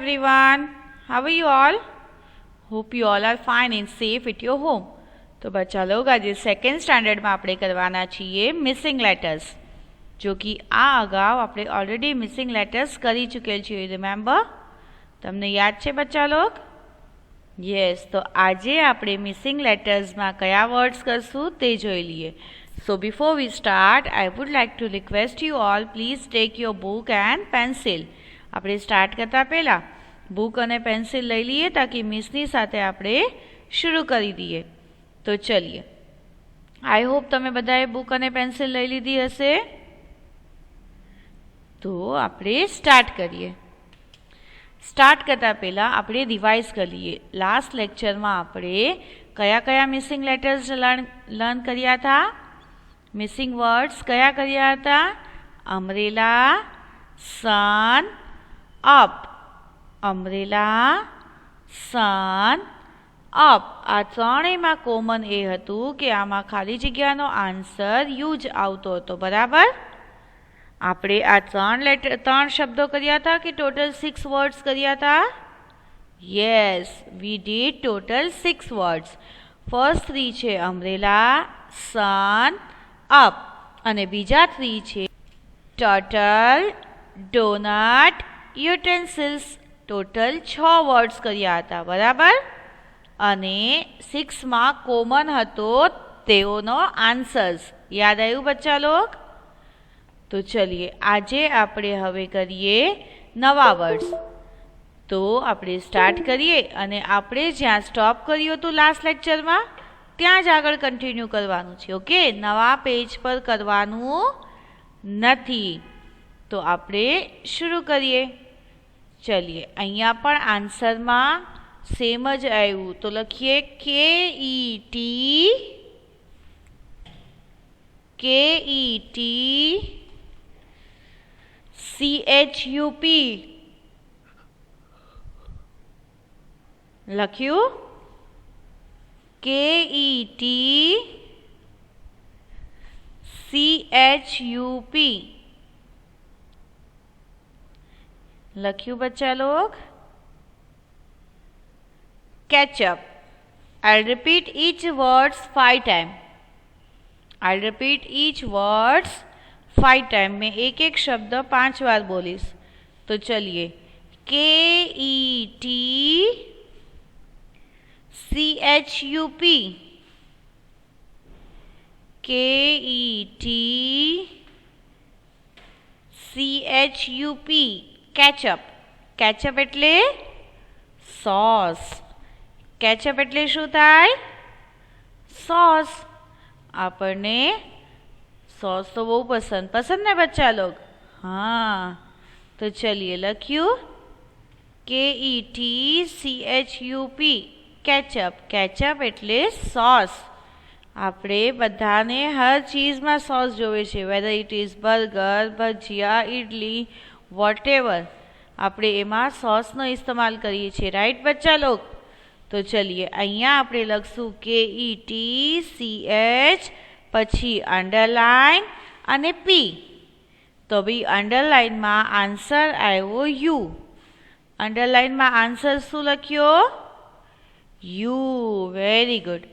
everyone. How are you all? Hope you all are fine and safe at your home. तो बच्चा लोग आज second standard में આપણે કરવાના છીએ મિસિંગ લેટર્સ. જો કે આ અગાઉ આપણે ઓલરેડી મિસિંગ લેટર્સ કરી ચૂકેલ છીએ. રિમેમ્બર? તમને યાદ છે બચ્ચા લોગ? યસ. તો આજે આપણે મિસિંગ લેટર્સમાં કયા વર્ડ્સ કરશું તે જોઈ લઈએ. So before we start, I would like to request you all, please take your book and pencil. આપણે સ્ટાર્ટ કરતા પહેલાં બુક અને પેન્સિલ લઈ લઈએ તાકી મિસની સાથે આપણે શરૂ કરી દઈએ. તો ચલીએ. આઈ હોપ તમે બધાએ બુક અને પેન્સિલ લઈ લીધી હશે. તો આપણે સ્ટાર્ટ કરીએ. સ્ટાર્ટ કરતા પહેલાં આપણે રિવાઇઝ કરી લઈએ. લાસ્ટ લેક્ચરમાં આપણે કયા કયા મિસિંગ લેટર્સ લર્ન કર્યા હતા? મિસિંગ વર્ડ્સ કયા કર્યા હતા? અમ્બ્રેલા, સન, અપ. અમ્બ્રેલા, સન, અપ. આ ત્રણેયમાં કોમન એ હતું કે આમાં ખાલી જગ્યાનો આન્સર યુ જ આવતો હતો. બરાબર? આપણે આ ત્રણ શબ્દો કર્યા હતા કે ટોટલ 6 વર્ડ્સ કર્યા હતા? Yes, we did total 6 words. First 3 છે અમ્બ્રેલા, સન, અપ અને બીજા 3 છે turtle, donut, utensils. Total 6 words કર્યા હતા. બરાબર? અને 6માં કોમન હતો તેઓનો આન્સર્સ. યાદ આવ્યું બચ્ચા લોગ? તો ચલીએ આજે આપણે હવે કરીએ નવા વર્ડ્સ. તો આપણે સ્ટાર્ટ કરીએ અને આપણે જ્યાં સ્ટોપ કર્યું હતું લાસ્ટ લેક્ચરમાં ત્યાં જ આગળ કન્ટિન્યુ કરવાનું છે. ઓકે? નવા પેજ પર કરવાનું નથી. તો આપણે શરૂ કરીએ. ચલીએ. અહીંયા પણ આન્સરમાં સેમ જ આવ્યું. તો લખીએ KET CHUP. લખ્યું? KET CHUP. લખ્યું બચ્ચા log? Ketchup. I'll repeat each words 5 times. I'll repeat each words 5 times. मैं एक एक शब्द 5 बार बोलीश. तो चलिए. KET CHUP. KET CHUP. Ketchup. Ketchup એટલે સોસ. કેચઅપ એટલે શું થાય? સોસ. આપણને સોસ તો બહુ પસંદ ને બચ્ચા લોગ? હા. તો ચલીએ. લખ્યું KET CHUP. કેચઅપ. કેચઅપ એટલે સોસ. આપણે બધાને હર ચીઝમાં સોસ જોવે છે. Weather it is burger, bhajiya, idli, whatever. આપણે એમાં સોસનો ઇસ્તેમાલ કરીએ છીએ. રાઈટ બચ્ચા લોગ? તો ચલીએ. અહીંયા આપણે લખશું KET CH પછી અંડરલાઇન અને P. તો ભાઈ અંડરલાઇનમાં આન્સર આવ્યો યુ. અંડરલાઇનમાં આન્સર શું લખ્યો? યુ. Very good.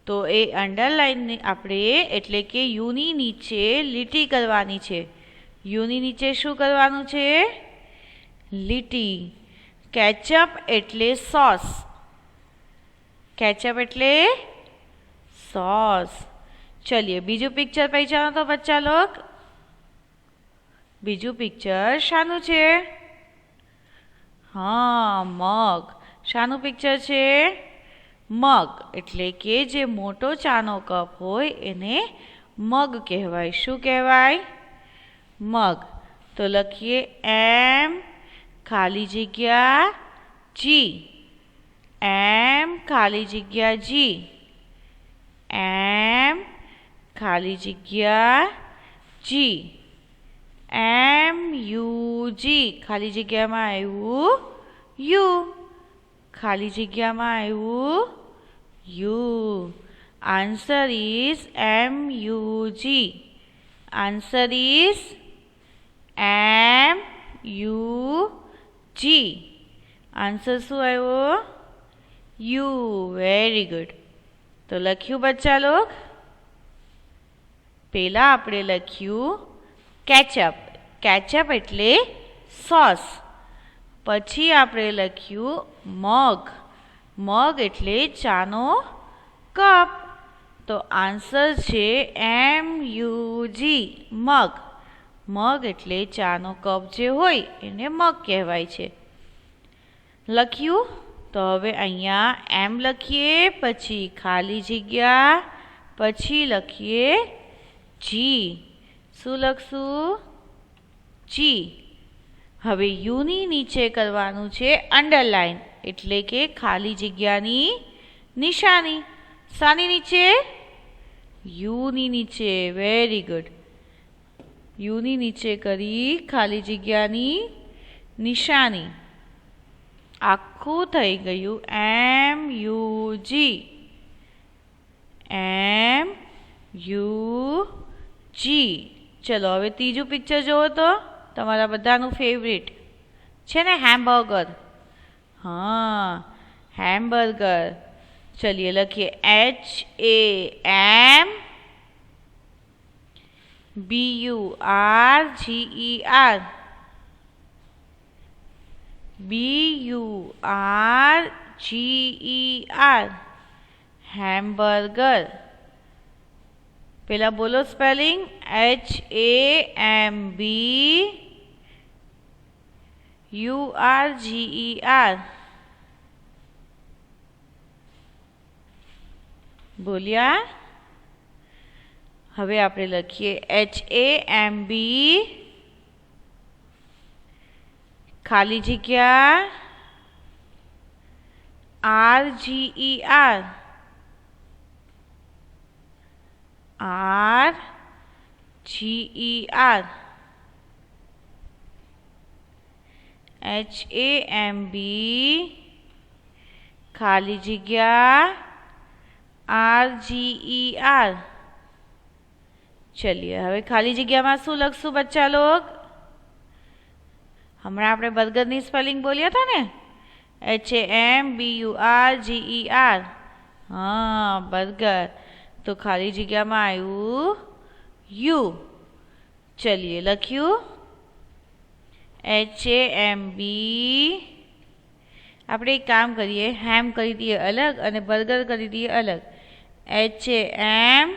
તો એ અંડરલાઇનની આપણે એટલે કે યુની નીચે લીટી કરવાની છે. યુની નીચે શું કરવાનું છે? લીટી. કેચઅપ એટલે સોસ. કેચઅપ એટલે સોસ. ચલિए બીજું પિક્ચર પહેચાનો તો બચ્ચા લોગ? બીજું પિક્ચર શાનું છે? હા, મગ. શાનું પિક્ચર છે? મગ. એટલે કે જે મોટો ચાનો કપ હોય એને મગ કહેવાય. શું કહેવાય? મગ. તો લખીએ M ખાલી જગ્યા G. M ખાલી જગ્યા G. M ખાલી જગ્યા G. MUG ખાલી જગ્યામાં આવ્યું યુ. ખાલી જગ્યામાં આવ્યું you. Answer is MUG. Answer is MUG. Answer શું આવ્યો? યુ. Very good. તો લખ્યું બચ્ચા લોગ? પહેલાં આપણે લખ્યું કેચઅપ. કેચઅપ એટલે સોસ. પછી આપણે લખ્યું મગ. મગ એટલે ચાનો કપ. તો આન્સર છે MUG, મગ. મગ એટલે ચાનો કપ જે હોય એને મગ કહેવાય છે. લખ્યું? તો હવે અહીંયા એમ લખીએ, પછી ખાલી જગ્યા, પછી લખીએ જી. શું લખશું? જી. હવે યુની નીચે કરવાનું છે અંડરલાઈન, એટલે કે ખાલી જગ્યાની નિશાની. શાની નીચે? યુની નીચે. Very good. યુની નીચે કરી ખાલી જગ્યાની નિશાની. આખું થઈ ગયું MUG. MUG. ચલો હવે ત્રીજું પિક્ચર જુઓ તો તમારા બધાનું ફેવરેટ છે ને, હેમબર્ગર. હા, હેમબર્ગર. ચલિए લખીએ HAMBURGER. BURGER. હેમબર્ગર. પેલા બોલો સ્પેલિંગ. HAMBURGER. બોલ્યા? હવે આપણે લખીએ HAMB ખાલી જગ્યા RGER. RGER. HAMB ખાલી જગ્યા RGER. ચલિए હવે ખાલી જગ્યામાં શું લખશું બચ્ચા લોગ? હમણાં આપણે બર્ગરની સ્પેલિંગ બોલ્યા હતા ને, HAMBURGER. હા, બર્ગર. તો ખાલી જગ્યામાં આવ્યું યુ. ચલિए લખ્યું HAMB. આપણે એક કામ કરીએ, હેમ કરી દઈએ અલગ અને બર્ગર કરી દઈએ અલગ. HAMBURGER.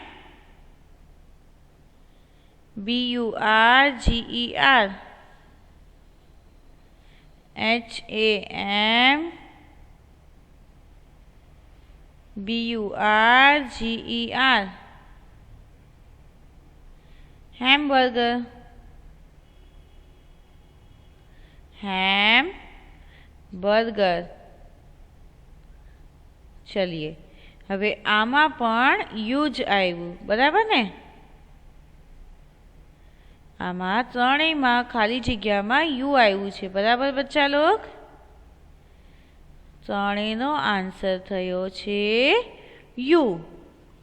HAMBURGER. હેમબર્ગર. હેમબર્ગર. ચલિए હવે આમાં પણ યુ જ આવ્યું, બરાબર ને? આમાં ત્રણેયમાં ખાલી જગ્યામાં યુ આવ્યું છે, બરાબર બચ્ચા લોગ? ત્રણેયનો આન્સર થયો છે યુ.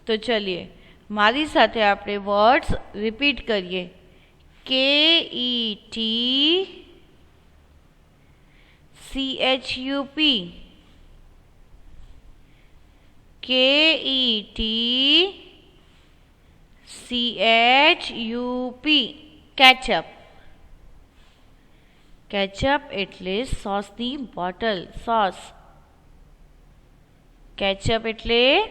તો ચલિए મારી સાથે આપણે વર્ડ્સ રિપીટ કરીએ. KETCHUP. KETCHUP. કેચઅપ. કેચઅપ એટલે સોસની બોટલ. સોસ. કેચઅપ એટલે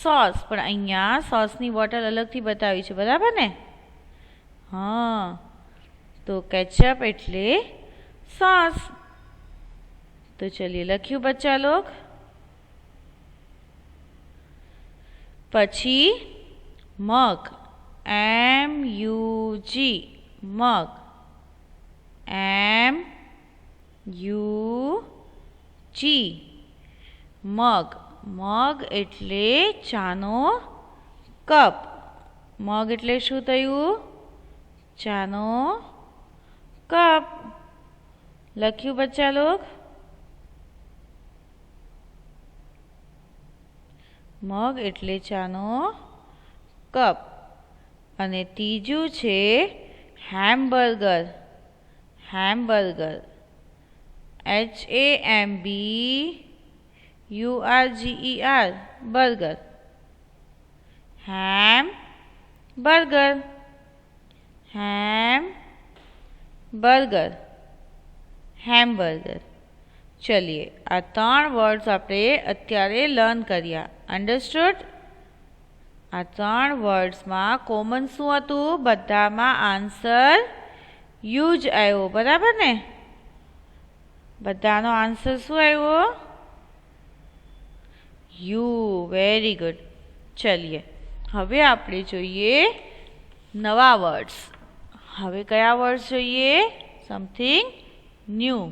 સોસ, પણ અહીંયા સોસની બોટલ અલગથી બતાવી છે, બરાબર ને? હા, તો કેચઅપ એટલે સોસ. તો ચલિए લખ્યું બચ્ચા લોગ? પછી મગ. MUG. મગ. MUG. મગ. મગ એટલે ચાનો કપ. મગ એટલે શું થયું? ચાનો કપ. લખ્યું બચ્ચા લોગ? મગ એટલે ચાનો કપ. અને ત્રીજું છે hamburger. Hamburger. HAMBURGER, burger. Ham, burger. Ham, burger. Hamburger. ચલીએ, આ 3 વર્ડ્સ આપણે અત્યારે લર્ન કર્યા. અંડરસ્ટુડ? આ 3 વર્ડ્સમાં કોમન શું હતું? બધામાં આન્સર યુ જ આવ્યો, બરાબર ને? બધાનો આન્સર શું આવ્યો? યુ. Very good. ચલીએ, હવે આપણે જોઈએ નવા વર્ડ્સ. હવે કયા વર્ડ્સ જોઈએ? Something new.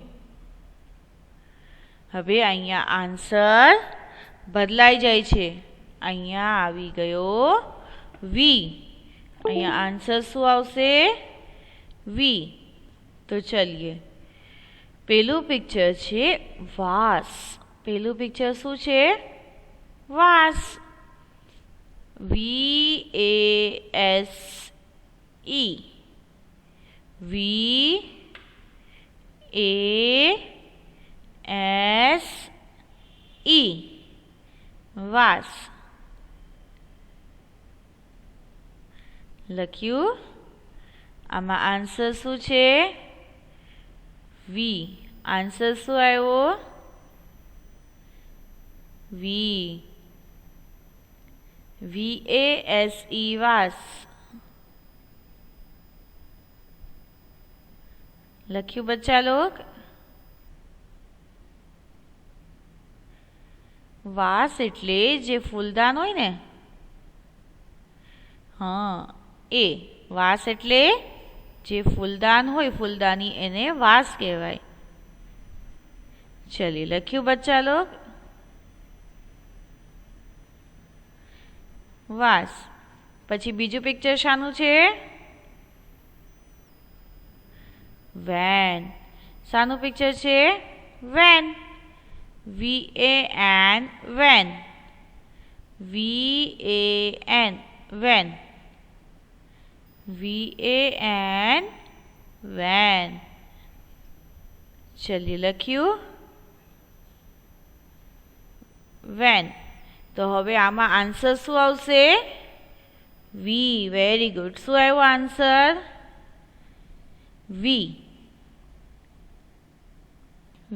હવે અહીંયા આન્સર બદલાઈ જાય છે. અહીંયા આવી ગયો વી. અહીંયા આન્સર શું આવશે? વી. તો ચલીએ, પેલું પિક્ચર છે વાસ. પેલું પિક્ચર શું છે? વાસ. VASE. VASE. વાસ. લખ્યું. આમાં આન્સર શું છે? વી. આન્સર શું આવ્યો? વી. VASE, વાસ. લખ્યું બચ્ચા લોગ? વાસ એટલે જે ફૂલદાન હોય ને, હા એ. વાસ એટલે જે ફૂલદાન હોય, ફૂલદાની, એને વાસ કહેવાય. ચલિए, લખ્યું બચ્ચા લોગ? વાસ. પછી બીજું પિક્ચર શાનું છે? વેન. શાનું પિક્ચર છે? Van. VAN, van. VAN, van. VAN, van. ચલિए, લખ્યું? વેન. તો હવે આમાં આન્સર શું આવશે? વી. Very good. શું આવ્યો answer? V.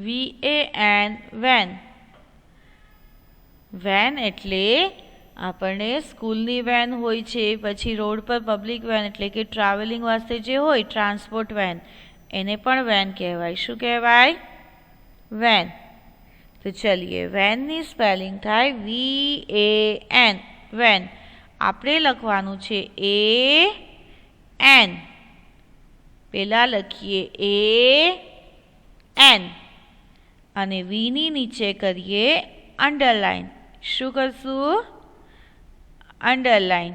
VAN, van. Van એટલે આપણને સ્કૂલની વેન હોય છે, પછી રોડ પર પબ્લિક વેન એટલે કે ટ્રાવેલિંગ વાસ્તે જે હોય ટ્રાન્સપોર્ટ વેન, એને પણ વેન કહેવાય. શું કહેવાય? વેન. તો ચલીએ, વેનની સ્પેલિંગ થાય VAN, વેન. આપણે લખવાનું છે AN. પહેલાં લખીએ AN અને વીની નીચે કરીએ અંડરલાઇન. શું કરશું? અંડરલાઇન.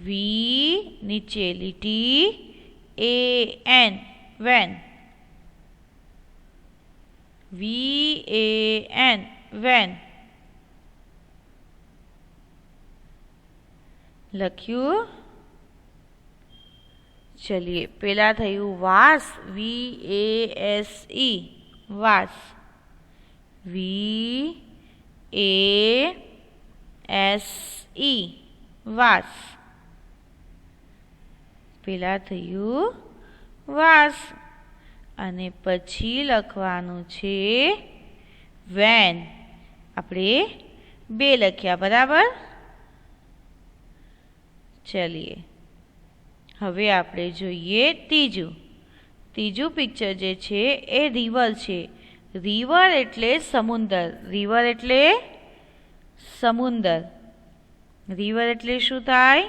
વી નીચે લીટી AN, વેન. VAN, van. લખ્યું? ચલીએ, પેલા થયું વાસ. VASE, વાસ. VASE, વાસ. પેલા થયું વાસ. અને પછી લખવાનું છે વેન. આપણે 2 લખ્યા, બરાબર? ચલીએ, હવે આપણે જોઈએ ત્રીજું પિક્ચર જે છે એ રિવર છે. રિવર એટલે સમુદ્ર. રિવર એટલે સમુદ્ર. રિવર એટલે શું થાય?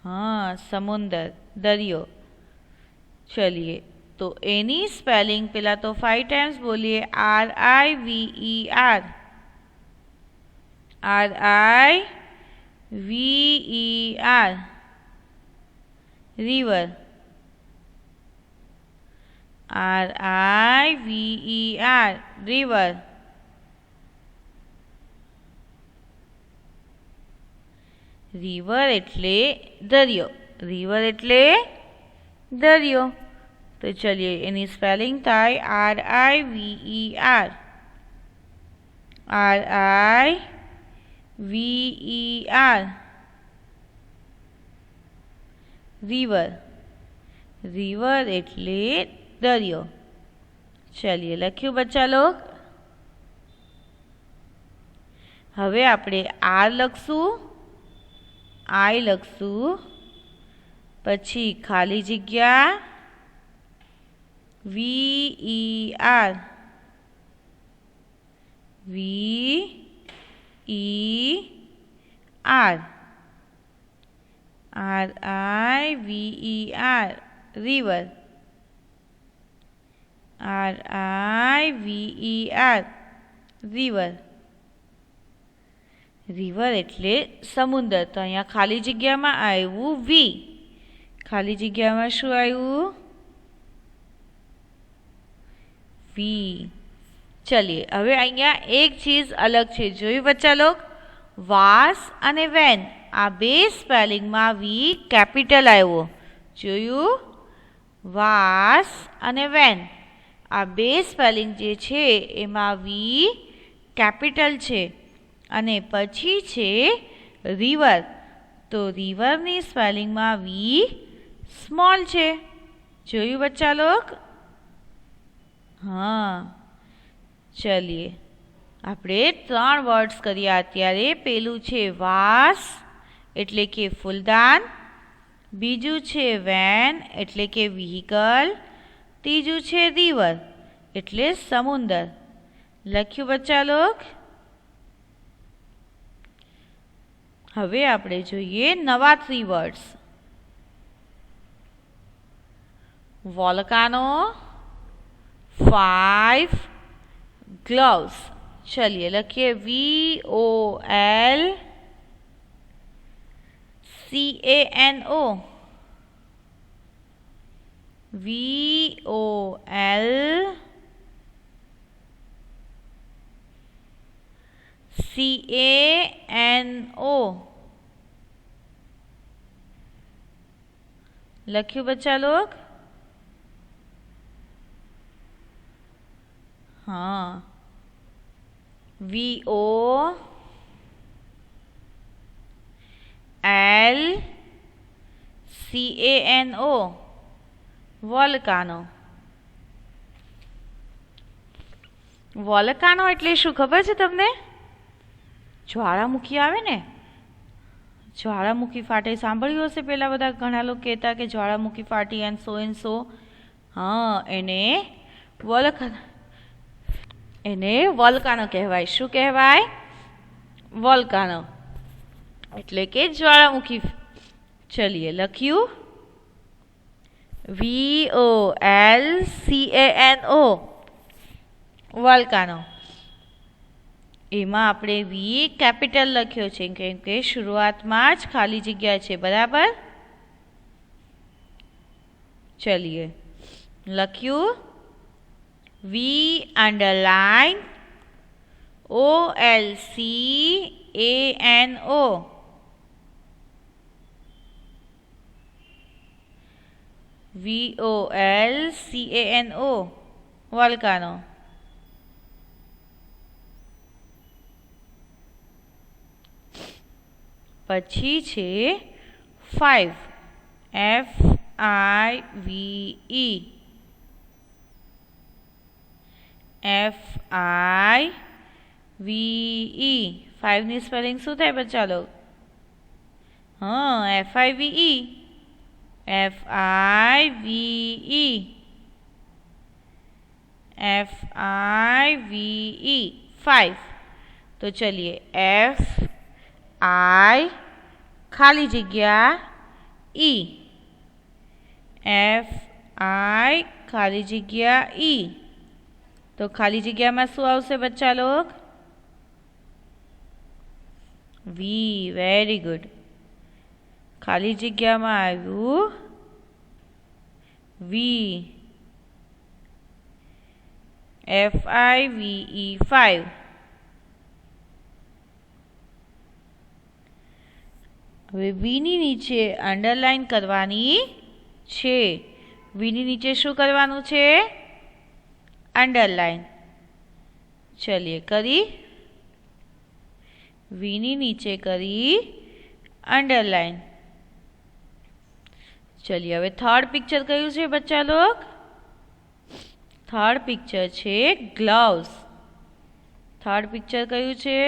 હા, સમુદ્ર, દરિયો. ચલીએ, તો એની સ્પેલિંગ પહેલાં તો 5 ટાઈમ્સ બોલીએ. RIVER. RIVER, river. RIVER, river. River એટલે દરિયો. રિવર એટલે દરિયો. તો ચલીએ એની સ્પેલિંગ થાય RIVER. RIVER. रिवर. रिवर एटले दरियो. चलिए लख्यू बच्चा लोग. हवे आपणे आर लखशू, आई लखशू, पछी खाली जग्या VER. VER. RIVER. River. RIVER. River. River एटले समुद्र. तो अहींया खाली जग्यामां आव्युं V. खाली जग्यामां शुं आव्युं? V. चलिए हवे अहींया एक चीज अलग छे. जोयुं बच्चा लोग? वास अने वेन आ बे स्पेलिंग मां V कैपिटल आव्यो. जोयुं? वास अने वेन आ बे स्पेलिंग जे छे एमां V कैपिटल छे અને પછી છે रिवर. तो रिवरनी स्पेलिंग में V स्मॉल छे. जोयुं बच्चा लोग? हाँ. चलिए આપણે 3 वर्ड्स करिया अत्यारे. पेलुं छे वास एटले के फूलदान, बीजू छे वेन एटले के व्हीकल, तीजू छे रिवर एटले समुद्र. लख्યું बच्चा लोग? હવે આપણે જોઈએ નવા 3 વર્ડ્સ. વોલ્કાનો, 5 ગ્લોવ્સ. चलिए लखिए VOLCANO. VOLCANO. लख्યું बच्चा लोग? हाँ. VOLCANO. વોલ્કાનો. વોલ્કાનો એટલે શું ખબર છે તમને? જ્વાળામુખી આવે ને, જ્વાળામુખી ફાટે. સાંભળ્યું હશે પેલા બધા ઘણા લોકો કહેતા કે જ્વાળામુખી ફાટી એન્ડ સો. હા, એને વોલ્કાનો કહેવાય. શું કહેવાય? વોલ્કાનો એટલે કે જ્વાળામુખી. ચલીએ લખ્યું VOLCANO. વોલ્કાનો. એમાં આપણે V કેપિટલ લખ્યો છે કેમ કે શરૂઆતમાં જ ખાલી જગ્યા છે. બરાબર? ચલીએ લખ્યું V અંડરલાઇન OLCANO. VOLCANO. વોલ્કાનો. પછી છે 5 FIVE. FIVE. 5 ની સ્પેલિંગ શું થાય બચ્ચા લોગ? हाँ, FIVE. FIVE. FIVE. 5. तो चलिए FI खाली जग्या E. FI खाली जग्या E. तो खाली जग्या में शू आवशे बच्चा लोग? V. Very good. खाली जग्या में आव्युं V. FIVE 5. હવે V ની નીચે અંડરલાઇન કરવાની છે. વીની નીચે શું કરવાનું છે? અંડરલાઇન. ચલિए કરી. વીની નીચે કરી અંડરલાઇન. ચलिए હવે થર્ડ પિક્ચર કયું છે બચ્ચા લોગ? થર્ડ પિક્ચર છે ગ્લવ્સ. થર્ડ પિક્ચર કયું છે?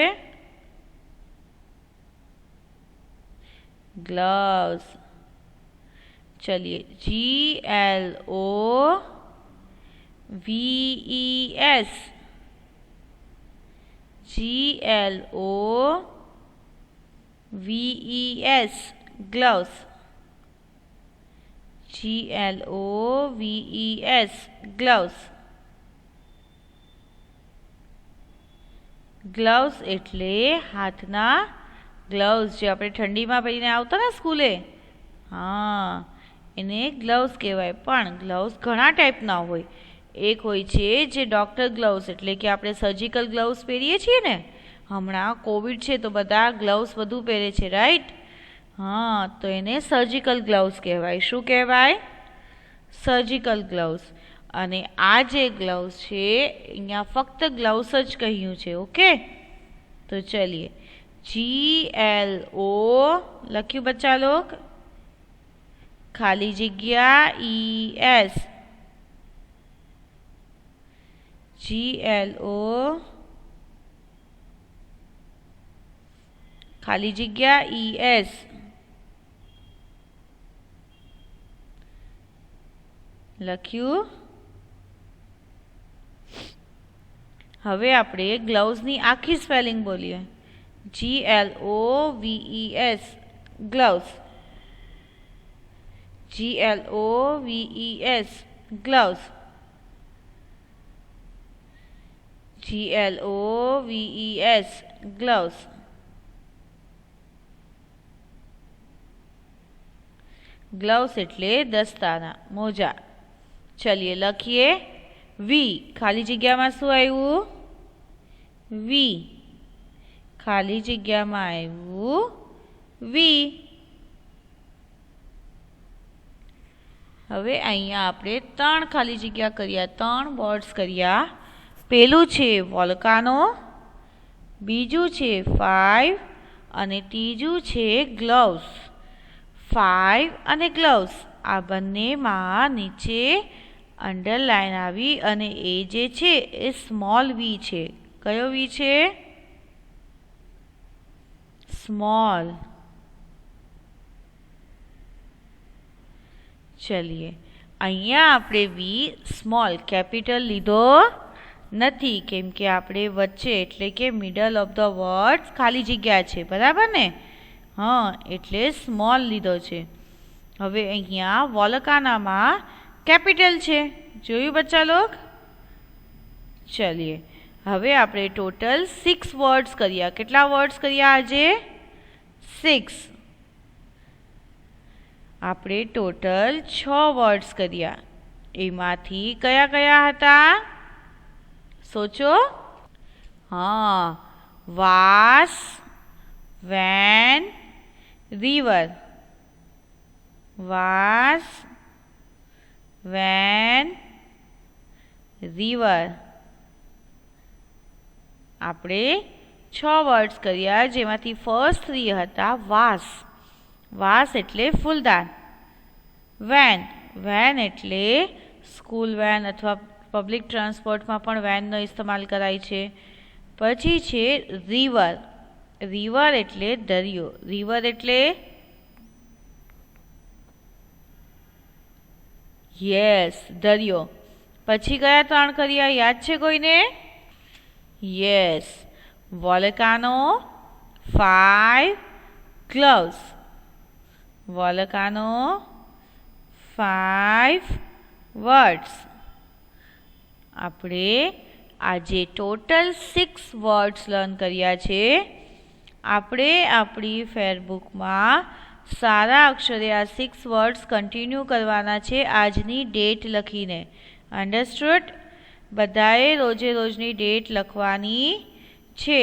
ग्लव्स. चलिए GLOVES. GLOVES gloves. GLOVES gloves. Gloves એટલે હાથના ગ્લવ્સ જે આપણે ઠંડીમાં પહેરીને આવતા ને સ્કૂલે, હા એને ગ્લવ્સ કહેવાય. પણ ગ્લવ્સ ઘણા ટાઈપના હોય. એક હોય છે જે ડૉક્ટર ગ્લવ્સ, એટલે કે આપણે સર્જિકલ ગ્લવ્સ પહેરીએ છીએ ને. હમણાં કોવિડ છે તો બધા ગ્લવ્સ બધું પહેરે છે, રાઈટ? હા, તો એને સર્જિકલ ગ્લવ્સ કહેવાય. શું કહેવાય? Surgical gloves. અને આ જે ગ્લવ્સ છે અહીંયા ફક્ત ગ્લવ્સ જ કહ્યું છે. ઓકે, તો ચલીએ GLO લખ્યું બચ્ચા લોગ, ખાલી જગ્યા ES. GLO ખાલી જગ્યા ES. લખ્યું. હવે આપણે ગ્લવ્સની આખી સ્પેલિંગ બોલીએ. GLOVES gloves. GLOVES gloves. GLOVES gloves. Gloves એટલે દસ્તાના, મોજા. ચલીએ લખીએ. વી ખાલી જગ્યામાં શું આવ્યું? વી ખાલી જગ્યામાં આવ્યું વી. હવે અહીંયા આપણે 3 ખાલી જગ્યા કર્યા, 3 વર્ડ્સ કર્યા. પેલું છે વોલ્કાનો, બીજું છે 5 અને ત્રીજું છે ગ્લવ્સ. 5 અને ગ્લવ્સ આ બંનેમાં નીચે અંડરલાઇન આવી અને એ જે છે એ સ્મોલ વી છે. કયો વી છે? સ્મોલ. ચલીએ અહીંયા આપણે વી સ્મોલ કેપિટલ લીધો નથી, કેમ કે આપણે વચ્ચે એટલે કે મિડલ ઓફ ધ વર્ડ ખાલી જગ્યા છે, બરાબર ને? હા, એટલે સ્મોલ લીધો છે. હવે અહીંયા વોલ્કાનામાં કેપિટલ છે. જોયું બચ્ચા લોગ? ચલીએ હવે આપણે ટોટલ 6 વર્ડ્સ કર્યા. કેટલા વર્ડ્સ કર્યા આજે? 6. આપણે ટોટલ 6 વર્ડ્સ કર્યા. એમાંથી કયા કયા હતા? સોચો. હા, વાસ, વેન, રિવર. વાસ, વેન, રિવર. આપણે 6 વર્ડ્સ કર્યા, જેમાંથી ફર્સ્ટ 3 હતા વાસ. વાસ એટલે ફૂલદાન. વેન, વેન એટલે સ્કૂલ વેન અથવા પબ્લિક ટ્રાન્સપોર્ટમાં પણ વેનનો ઇસ્તેમાલ કરાય છે. પછી છે રિવર. રિવર એટલે દરિયો. રિવર એટલે યસ દરિયો. પછી કયા 3 કર્યા? યાદ છે કોઈને? Yes, volcano, 5 gloves. Volcano, 5 words. આપણે આજે ટોટલ 6 વર્ડ્સ લર્ન કર્યા છે. આપણે આપણી ફેરબુકમાં સારા અક્ષરે આ 6 વર્ડ્સ કન્ટિન્યુ કરવાના છે આજની ડેટ લખીને. અન્ડરસ્ટુડ? બધાએ રોજે રોજની ડેટ લખવાની છે.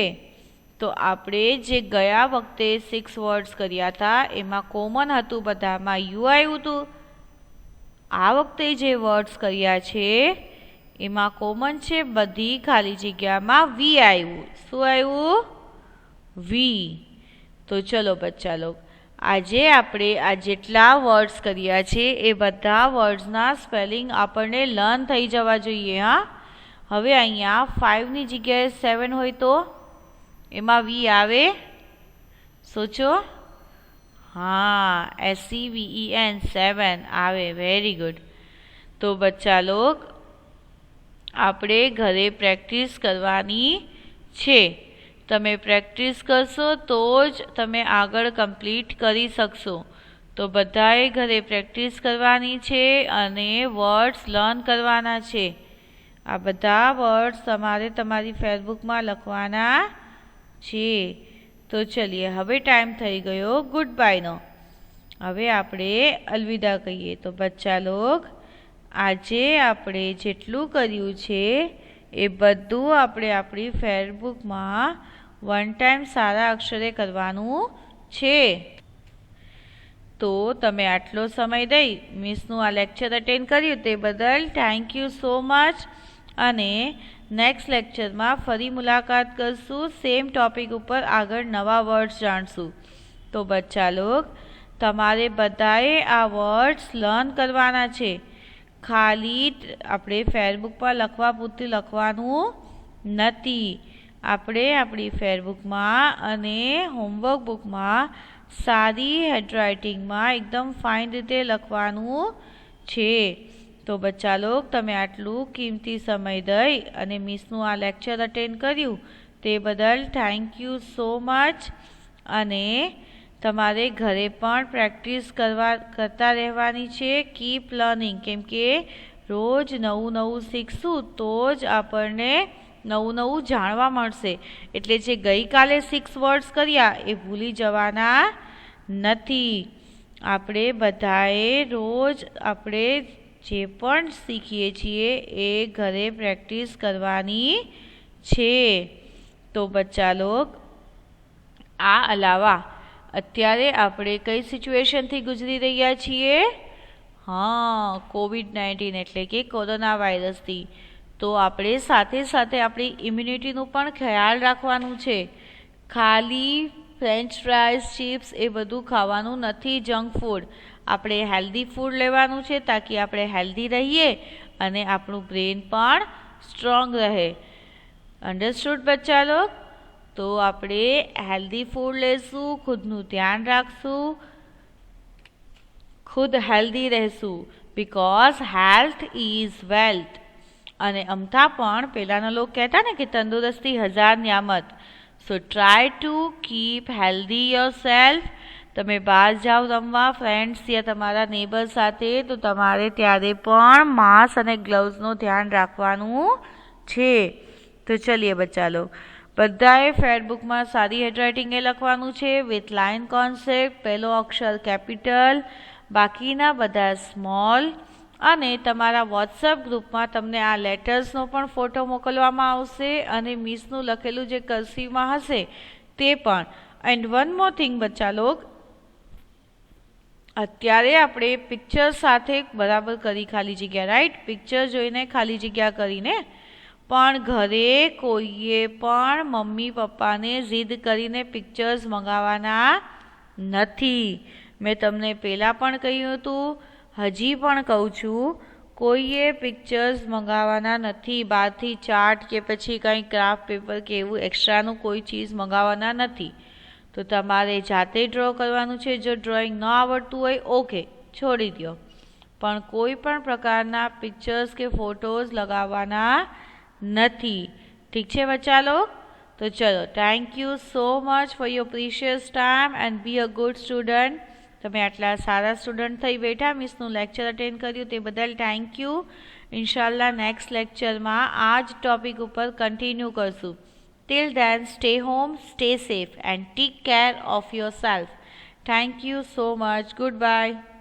તો આપણે જે ગયા વખતે 6 વર્ડ્સ કર્યા હતા એમાં કોમન હતું, બધામાં યુ આવ્યું હતું. આ વખતે જે વર્ડ્સ કર્યા છે એમાં કોમન છે, બધી ખાલી જગ્યામાં વી આવ્યું. શું આવ્યું? વી. તો ચલો બચ્ચા લોગ, આજે આપણે આ જેટલા વર્ડ્સ કર્યા છે એ બધા વર્ડ્સના સ્પેલિંગ આપણને લર્ન થઈ જવા જોઈએ. હા, હવે અહીંયા 5ની જગ્યાએ 7 હોય તો એમાં વી આવે? સોચો. हाँ, SEVEN 7 આવે. Very good. તો બચ્ચા લોગ, આપણે ઘરે પ્રેક્ટિસ કરવાની છે. તમે પ્રેક્ટિસ કરશો તો જ તમે આગળ કમ્પ્લીટ કરી શકશો. તો બધાએ ઘરે પ્રેક્ટિસ કરવાની છે અને વર્ડ્સ લર્ન કરવાના છે. આ બધા વર્ડ્સ તમારે તમારી ફેસબુકમાં લખવાના છે. તો ચલીએ, હવે ટાઈમ થઈ ગયો ગુડ બાયનો. હવે આપણે અલવિદા કહીએ. તો બચ્ચા લોગ, આજે આપણે જેટલું કર્યું છે એ બધું આપણે આપણી ફેસબુકમાં 1 ટાઈમ સારા અક્ષરે કરવાનું છે. તો તમે આટલો સમય દઈ મિસનું આ લેક્ચર અટેન્ડ કર્યું તે બદલ થેન્ક યુ સો મચ. અને નેક્સ્ટ લેક્ચરમાં ફરી મુલાકાત કરશું. સેમ ટોપિક ઉપર આગળ નવા વર્ડ્સ જાણશું. તો બચ્ચા લોગ, તમારે બધાએ આ વર્ડ્સ લર્ન કરવાના છે. ખાલી આપણે ફેસબુક પર લખવા પૂરતું લખવાનું નથી. આપણે આપણી ફેસબુકમાં અને હોમવર્ક બુકમાં સારી હેન્ડરાઇટિંગમાં એકદમ ફાઇન રીતે લખવાનું છે. તો બચ્ચા લોગ, તમે આટલું કિંમતી સમય દઈ અને મિસનું આ લેક્ચર અટેન્ડ કર્યું તે બદલ થેન્ક યુ સો મચ. અને તમારે ઘરે પણ પ્રેક્ટિસ કરતા રહેવાની છે. કીપ લર્નિંગ, કેમકે રોજ નવું નવું શીખશું તો જ આપણને નવું નવું જાણવા મળશે. એટલે જે ગઈકાલે 6 વર્ડ્સ કર્યા એ ભૂલી જવાના નથી. આપણે બધાએ રોજ આપણે જે પણ શીખીએ છીએ એ ઘરે પ્રેક્ટિસ કરવાની છે. તો બચ્ચા લોગ, આ અલાવા અત્યારે આપણે કઈ સિચ્યુએશનથી ગુજરી રહ્યા છીએ? હા, COVID-19 એટલે કે કોરોના વાયરસથી. તો આપણે સાથે સાથે આપણી ઇમ્યુનિટીનું પણ ખ્યાલ રાખવાનું છે. ખાલી ફ્રેન્ચ ફ્રાઈઝ, ચિપ્સ એ બધું ખાવાનું નથી, જંક ફૂડ. આપણે હેલ્ધી ફૂડ લેવાનું છે તાકી આપણે હેલ્ધી રહીએ અને આપણું બ્રેન પણ સ્ટ્રોંગ રહે. અન્ડરસ્ટુડ બચ્ચા લોગ? તો આપણે હેલ્ધી ફૂડ લેશું, ખુદનું ધ્યાન રાખશું, ખુદ હેલ્ધી રહેશું. Because health is wealth. અને અમથા પણ પહેલાંના લોકો કહેતા ને કે તંદુરસ્તી 1000 નિયામત. So try to keep healthy yourself. તમે બહાર જાઓ રમવા ફ્રેન્ડ્સ યા તમારા નેબર સાથે, તો તમારે ત્યારે પણ માસ્ક અને ગ્લવ્સનું ધ્યાન રાખવાનું છે. તો ચલીએ બચ્ચા લોગ, બધાએ ફેસબુકમાં સારી હેન્ડરાઇટિંગે લખવાનું છે વિથ લાઇન કોન્સેપ્ટ. પહેલો અક્ષર કેપિટલ, બાકીના બધા સ્મોલ. અને તમારા વોટ્સઅપ ગ્રુપમાં તમને આ લેટર્સનો પણ ફોટો મોકલવામાં આવશે અને મિસનું લખેલું જે કર્સિવમાં હશે તે પણ. એન્ડ વન મોર થિંગ બચ્ચા લોગ, અત્યારે આપણે પિક્ચર સાથે બરાબર કરી ખાલી જગ્યા, રાઈટ? પિક્ચર જોઈને ખાલી જગ્યા કરીને. પણ ઘરે કોઈએ પણ મમ્મી પપ્પાને જીદ કરીને પિક્ચર્સ મંગાવવાના નથી. મેં તમને પહેલાં પણ કહ્યું હતું, હજી પણ કહું છું, કોઈએ પિક્ચર્સ મંગાવવાના નથી. બહારથી ચાર્ટ કે પછી કંઈ ક્રાફ્ટ પેપર કે એવું એક્સ્ટ્રાનું કોઈ ચીજ મંગાવવાના નથી. તો તમારે જાતે ડ્રો કરવાનું છે. જો ડ્રોઈંગ ન આવડતું હોય ઓકે, છોડી દો. પણ કોઈ પણ પ્રકારના પિક્ચર્સ કે ફોટોઝ લગાવવાના નથી. ઠીક છે બચ્ચા લોગ? તો ચલો, thank you so much for your precious time and be a good student. તમે આટલા સારા સ્ટુડન્ટ થઈ બેઠા, મિસનું લેક્ચર અટેન્ડ કર્યું તે બદલ થેન્ક યુ. ઇન્શાલ્લાહ નેક્સ્ટ લેક્ચરમાં આ જ ટોપિક ઉપર કન્ટિન્યુ કરશું. Till then, stay home, stay safe and take care of yourself. Thank you so much. Goodbye.